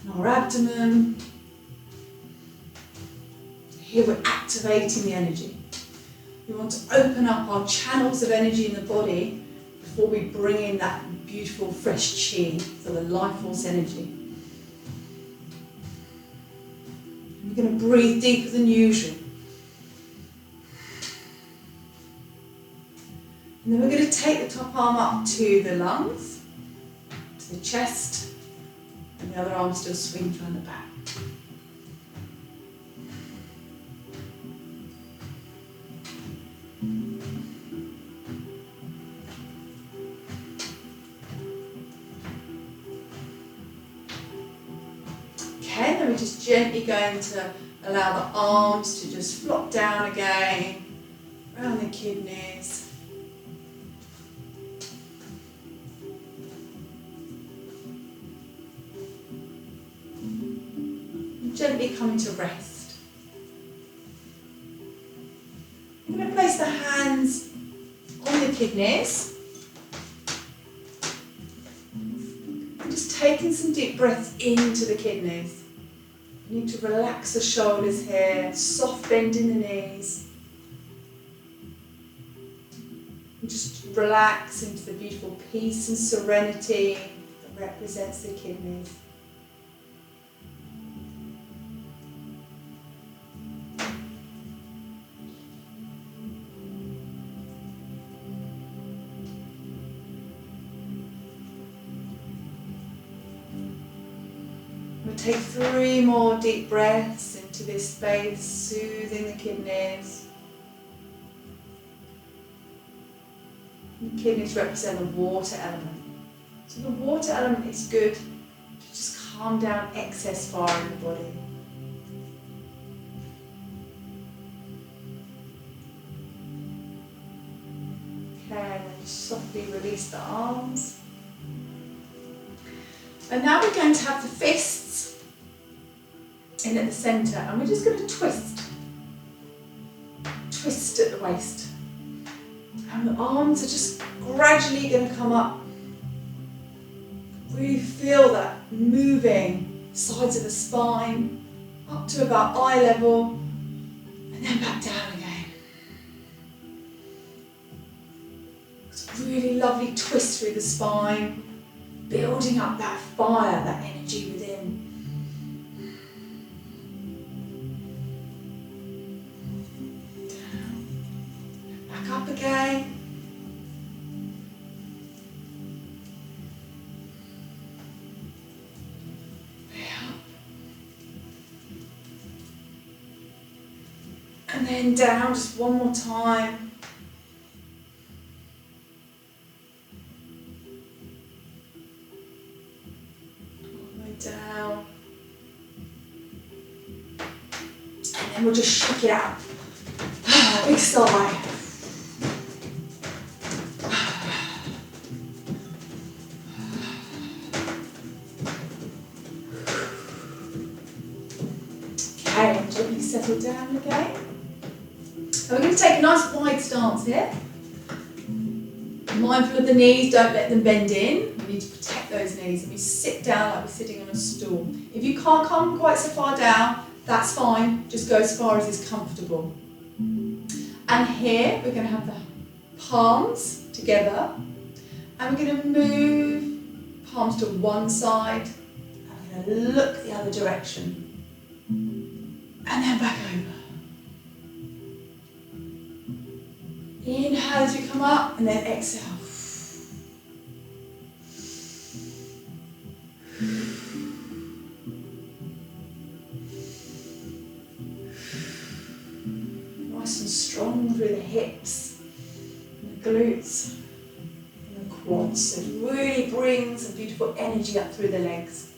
and our abdomen. Here we're activating the energy. We want to open up our channels of energy in the body before we bring in that beautiful fresh chi, so the life force energy. And we're going to breathe deeper than usual. And then we're going to take the top arm up to the lungs, to the chest, and the other arm still swings around the back. Okay, then we're just gently going to allow the arms to just flop down again, around the kidneys. And gently coming to rest. I'm going to place the hands on the kidneys. And just taking some deep breaths into the kidneys. You need to relax the shoulders here, soft bend in the knees. And just relax into the beautiful peace and serenity that represents the kidneys. Take 3 more deep breaths into this space, soothing the kidneys. The kidneys represent the water element. So the water element is good to just calm down excess fire in the body. Okay, and then just softly release the arms. And now we're going to have the fists in at the centre, and we're just going to twist at the waist, and the arms are just gradually going to come up. Really feel that moving sides of the spine up to about eye level, and then back down again. It's a really lovely twist through the spine, building up that fire, that energy within. Up again. Up. And then down just one more time. All the way down. And then we'll just shake it out. Big sigh. Okay, gently settle down again. And we're going to take a nice wide stance here. Mindful of the knees, don't let them bend in. We need to protect those knees, and we sit down like we're sitting on a stool. If you can't come quite so far down, that's fine. Just go as far as is comfortable. And here we're going to have the palms together, and we're going to move palms to one side, and we're going to look the other direction. And then back over. Inhale as you come up, and then exhale. Nice and strong through the hips, and the glutes, and the quads. So it really brings some beautiful energy up through the legs.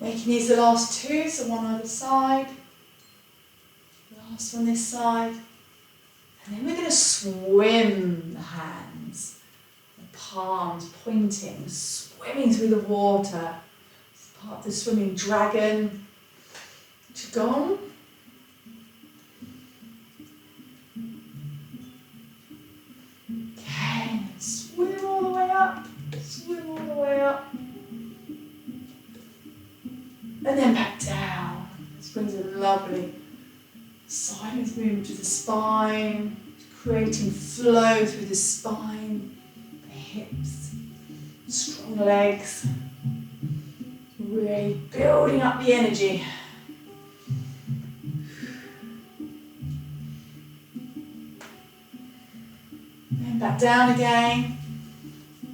Making these the last two, so one either side. Last one this side. And then we're going to swim the hands, the palms pointing, swimming through the water. It's part of the swimming dragon. Qigong. Again, swim all the way up, swim all the way up. And then back down. This brings a lovely silence movement to the spine, creating flow through the spine, the hips, strong legs, really building up the energy. And back down again,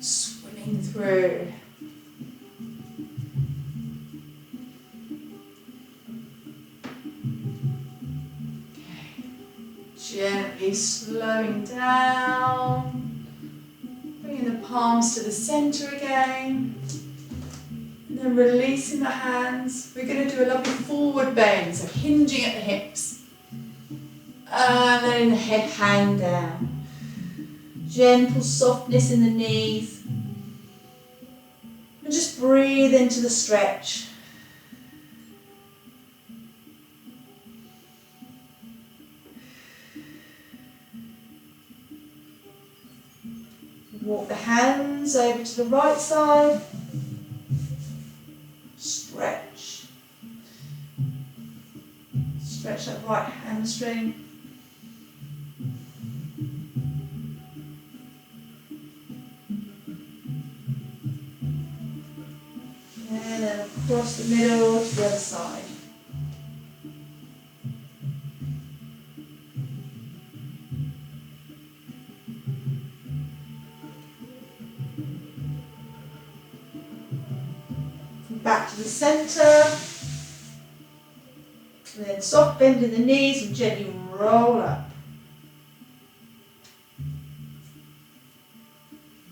swimming through. Gently slowing down, bringing the palms to the centre again, and then releasing the hands. We're going to do a lovely forward bend, so hinging at the hips, and then in the head, hang down. Gentle softness in the knees, and just breathe into the stretch. Walk the hands over to the right side, stretch. Stretch that right hamstring. And then across the middle to the other side. Back to the centre, and then soft bend in the knees and gently roll up.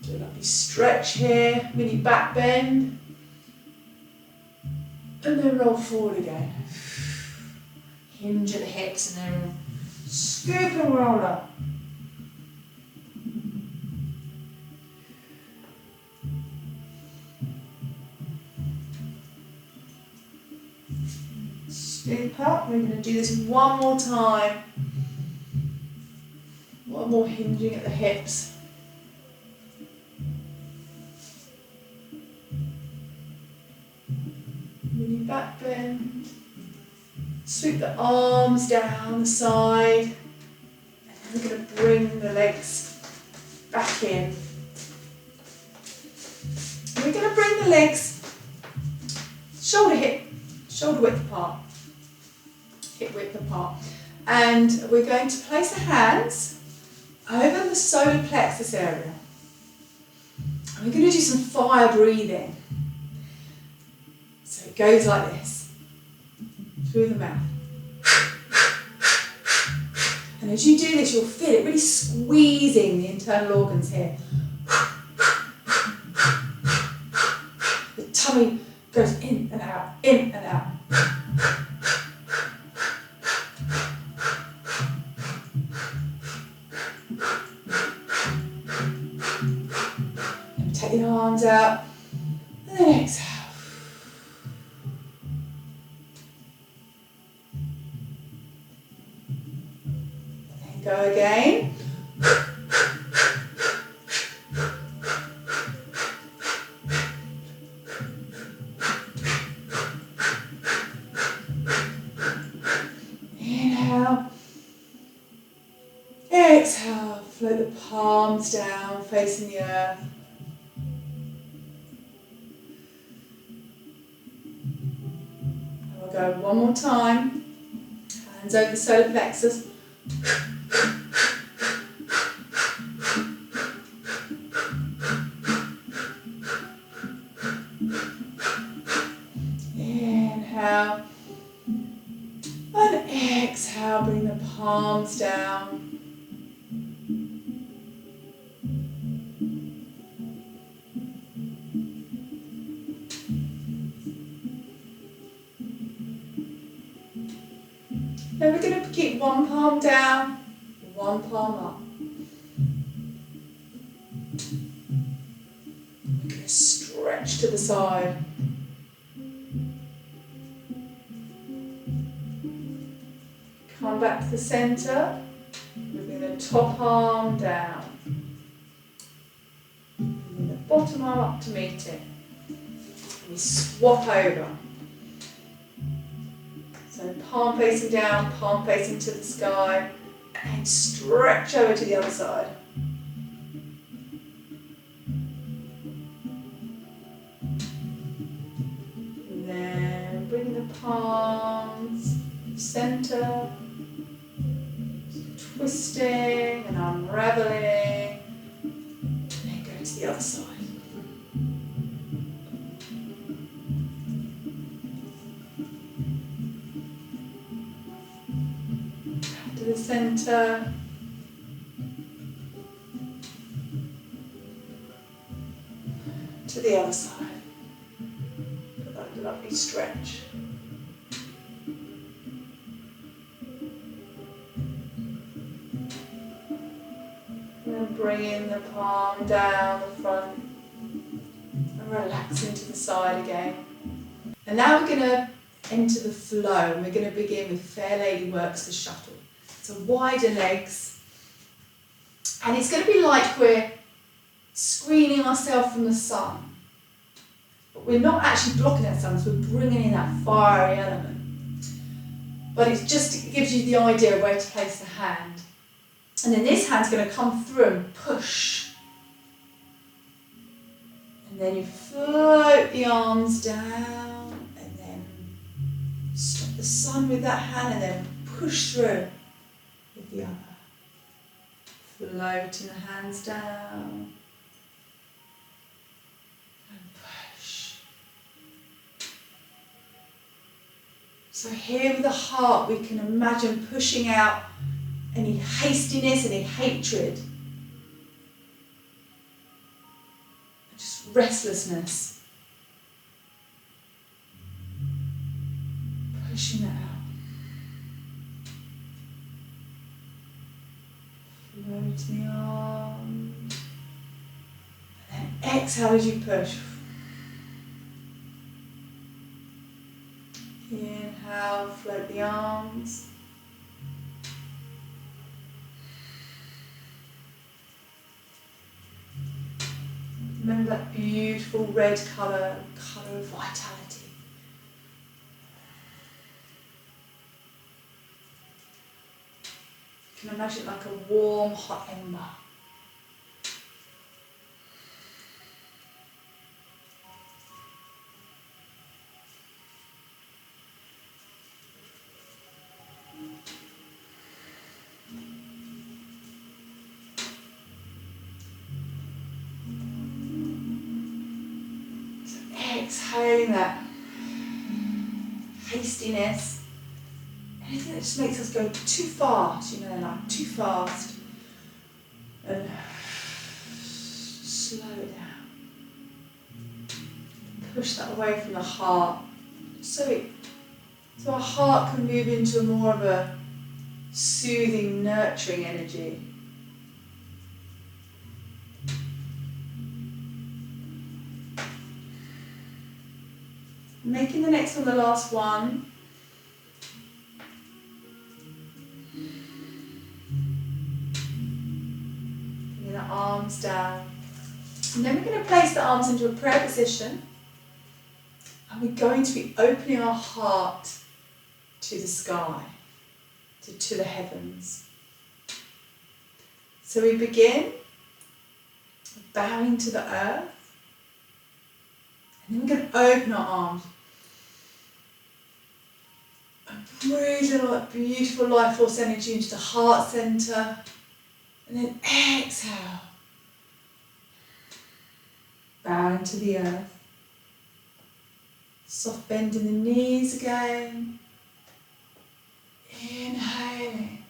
Do a lovely stretch here, mini back bend, and then roll forward again. Hinge at the hips and then scoop and roll up. Scoop up. We're going to do this one more time. One more hinging at the hips. Mini back bend. Sweep the arms down the side. And then we're going to bring the legs back in. And we're going to bring the legs shoulder width apart. Hip width apart, and we're going to place the hands over the solar plexus area. And we're going to do some fire breathing. So it goes like this, through the mouth. And as you do this, you'll feel it really squeezing the internal organs here. The tummy goes in and out, in and out. Take the arms out, and then exhale. And then go again. Inhale. Exhale. Float the palms down, facing the earth. Go one more time, hands over the solar plexus. Inhale, and exhale, bring the palms down. Then we're going to keep one palm down, one palm up. We're going to stretch to the side. Come back to the centre, moving the top arm down. And the bottom arm up to meet it. And we swap over. So palm facing down, palm facing to the sky, and stretch over to the other side. And then bring the palms centre, twisting and unravelling, and then go to the other side. Back to the centre. To the other side. Put that lovely stretch. Bring in the palm down the front and relax into the side again. And now we're going to enter the flow, and we're going to begin with Fair Lady Works the shuttle. So wider legs, and it's going to be like we're screening ourselves from the sun, but we're not actually blocking that sun, so we're bringing in that fiery element. But it gives you the idea of where to place the hand. And then this hand's going to come through and push. And then you float the arms down and then stop the sun with that hand and then push through with the other. Floating the hands down and push. So here with the heart we can imagine pushing out any hastiness, any hatred, just restlessness. Pushing that out. Floating the arms. And then exhale as you push. Inhale, float the arms. Remember that beautiful red colour of vitality. You can imagine it like a warm, hot ember. Exhaling that hastiness, anything that just makes us go too fast, like too fast, and slow it down. Push that away from the heart, so our heart can move into more of a soothing, nurturing energy. Making the next one the last one. Bringing the arms down. And then we're going to place the arms into a prayer position. And we're going to be opening our heart to the sky, to the heavens. So we begin bowing to the earth. And then we're going to open our arms. And breathe in all that beautiful life force energy into the heart centre. And then exhale. Bowing to the earth. Soft bend in the knees again. Inhaling.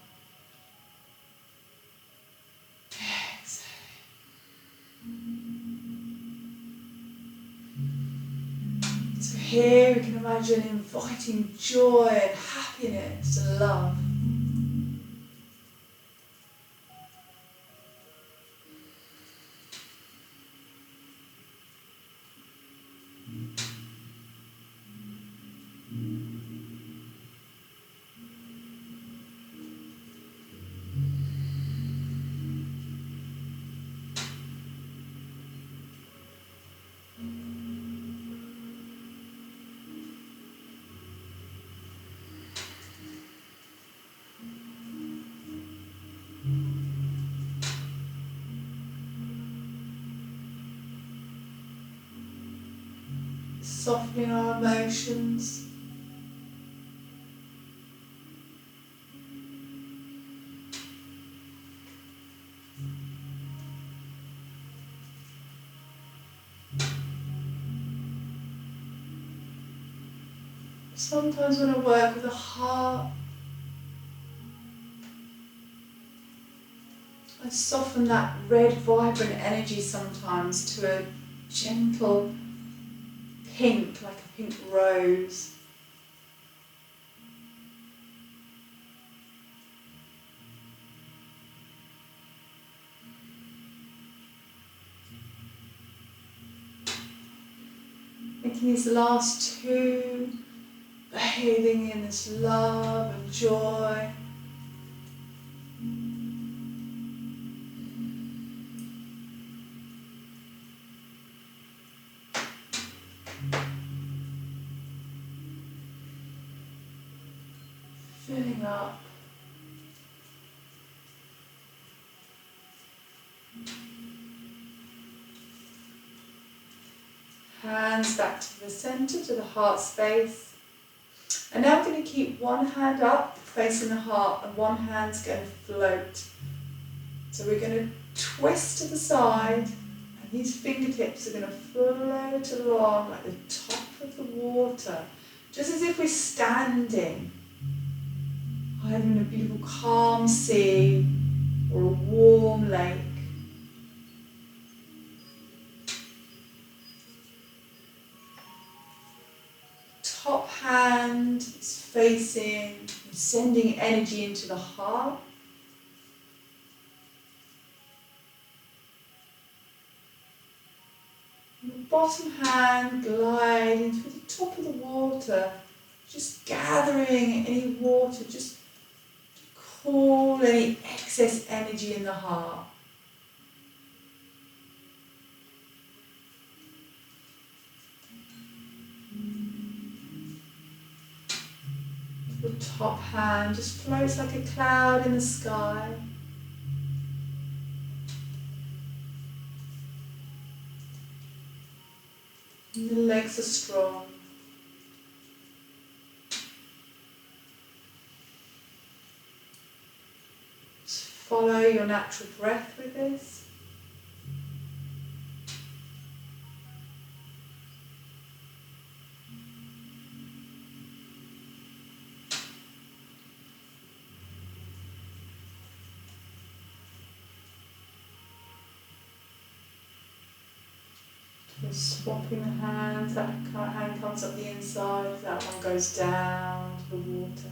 Exhaling. So here we can imagine inviting joy and happiness and love. Softening our emotions. Sometimes when I work with the heart, I soften that red, vibrant energy sometimes to a gentle pink, like a pink rose. Making these last two, bathing in this love and joy. Filling up. Hands back to the centre, to the heart space. And now I'm going to keep one hand up, facing the heart, and one hand's going to float. So we're going to twist to the side, and these fingertips are going to float along like the top of the water, just as if we're standing either in a beautiful calm sea or a warm lake. Top hand is facing, sending energy into the heart. And the bottom hand gliding through the top of the water, just gathering any water, just to cool any excess energy in the heart. The top hand just floats like a cloud in the sky. And the legs are strong. Just follow your natural breath with this. Just swapping the hands, that hand comes up the inside, that one goes down to the water.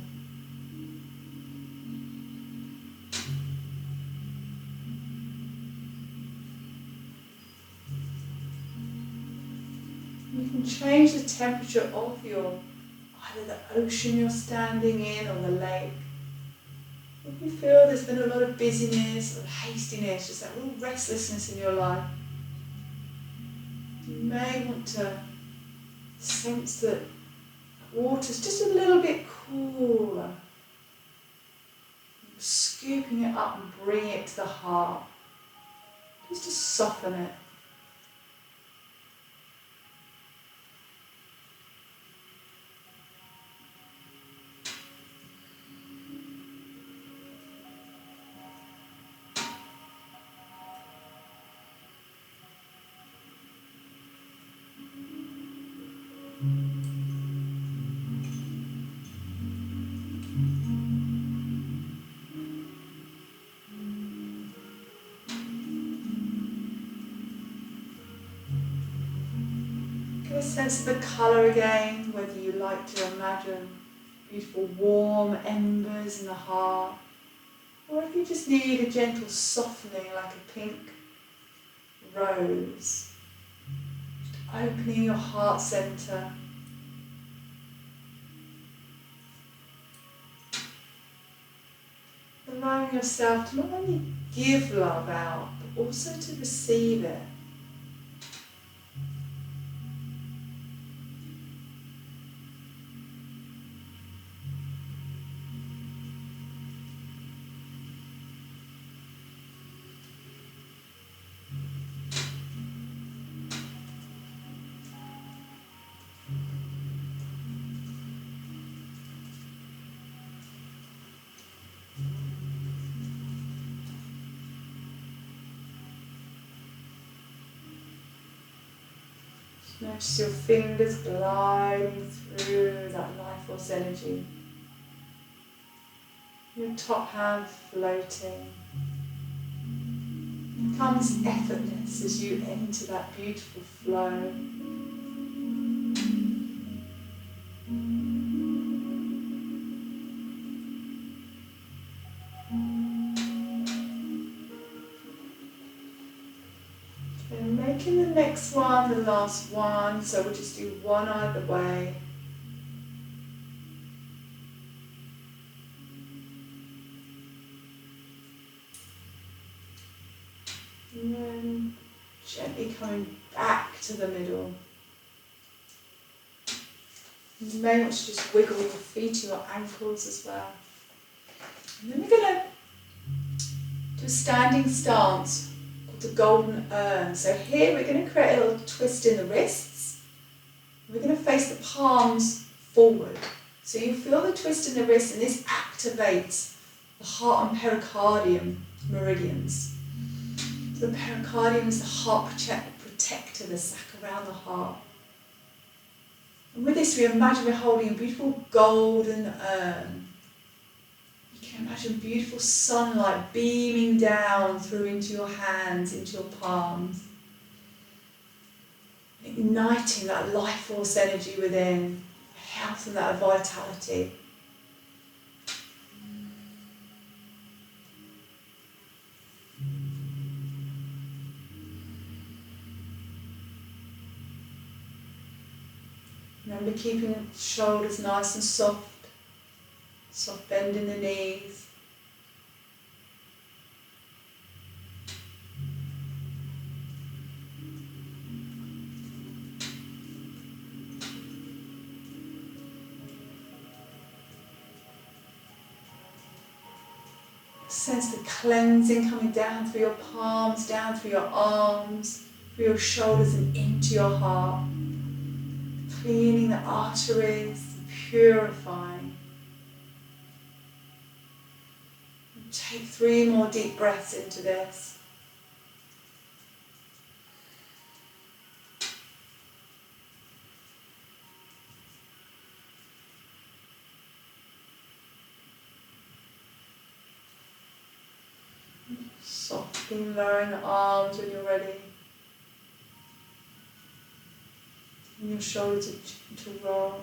You can change the temperature of either the ocean you're standing in or the lake. If you feel there's been a lot of busyness or hastiness, just that real restlessness in your life, you may want to sense that water's just a little bit cooler. Scooping it up and bringing it to the heart, just to soften it. Sense of the colour again, whether you like to imagine beautiful warm embers in the heart, or if you just need a gentle softening like a pink rose. Just opening your heart centre. Allowing yourself to not only give love out, but also to receive it. Notice your fingers gliding through that life force energy. Your top hand floating. It becomes effortless as you enter that beautiful flow. And making the next one the last one, so we'll just do one either way. And then gently coming back to the middle. You may want to just wiggle your feet or your ankles as well. And then we're going to do a standing stance called the golden urn. So here we're going to create a little twist in the wrists. We're going to face the palms forward. So you feel the twist in the wrist, and this activates the heart and pericardium meridians. So the pericardium is the heart protector, the sac around the heart. And with this, we imagine we're holding a beautiful golden urn. You can imagine beautiful sunlight beaming down through into your hands, into your palms, igniting that life force energy within, health and that vitality. Remember keeping the shoulders nice and soft bend in the knees. Sense the cleansing coming down through your palms, down through your arms, through your shoulders and into your heart. Cleaning the arteries, purifying. And take 3 more deep breaths into this. Softly lowering the arms when you're ready. And your shoulders to roll.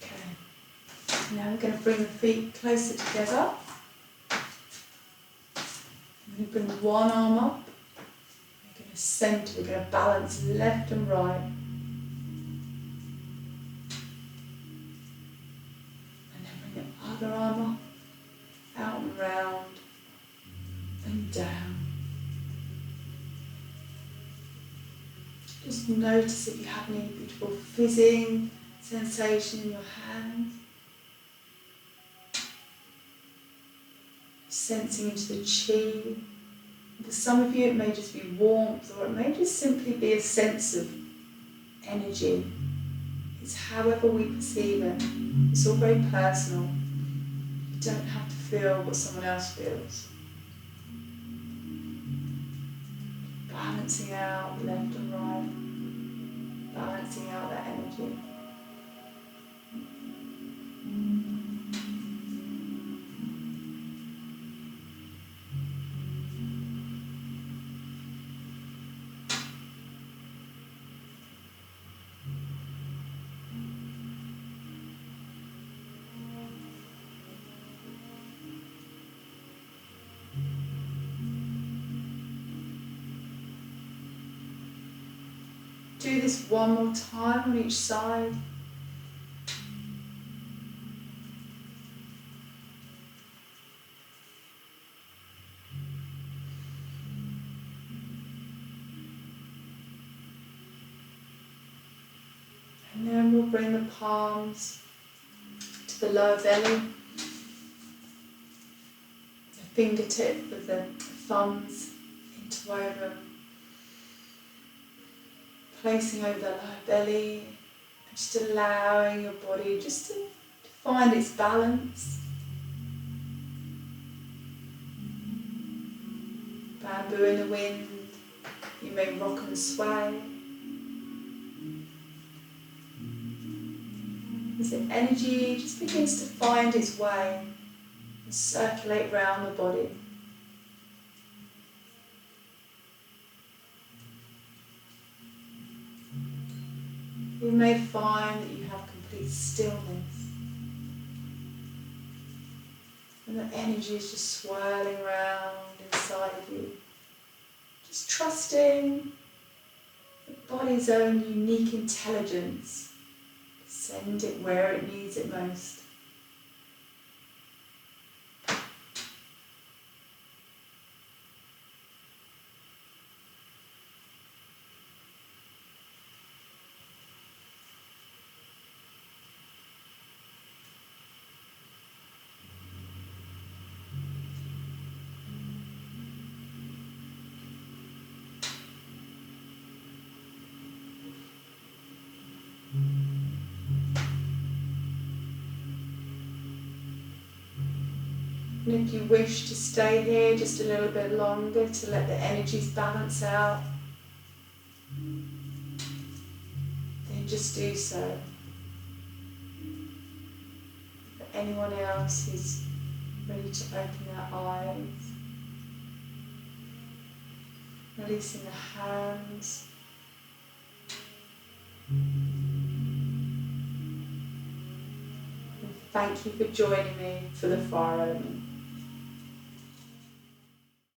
Okay. Now we're going to bring the feet closer together. I'm going to bring one arm up. We're going to centre, we're going to balance left and right. Other arm up, out and round, and down. Just notice if you have any beautiful fizzing sensation in your hands. Sensing into the chi. For some of you it may just be warmth, or it may just simply be a sense of energy. It's however we perceive it. It's all very personal. You don't have to feel what someone else feels. Balancing out left and right. Balancing out that energy. Do this one more time on each side. And then we'll bring the palms to the lower belly. The fingertip with the thumbs interwoven. Placing over the lower belly, and just allowing your body just to find its balance. Bamboo in the wind, you may rock and sway. As the energy just begins to find its way and circulate around the body. You may find that you have complete stillness, and the energy is just swirling around inside of you, just trusting the body's own unique intelligence to send it where it needs it most. And if you wish to stay here just a little bit longer to let the energies balance out, then just do so. For anyone else who's ready to open their eyes, releasing the hands. And thank you for joining me for the fire element.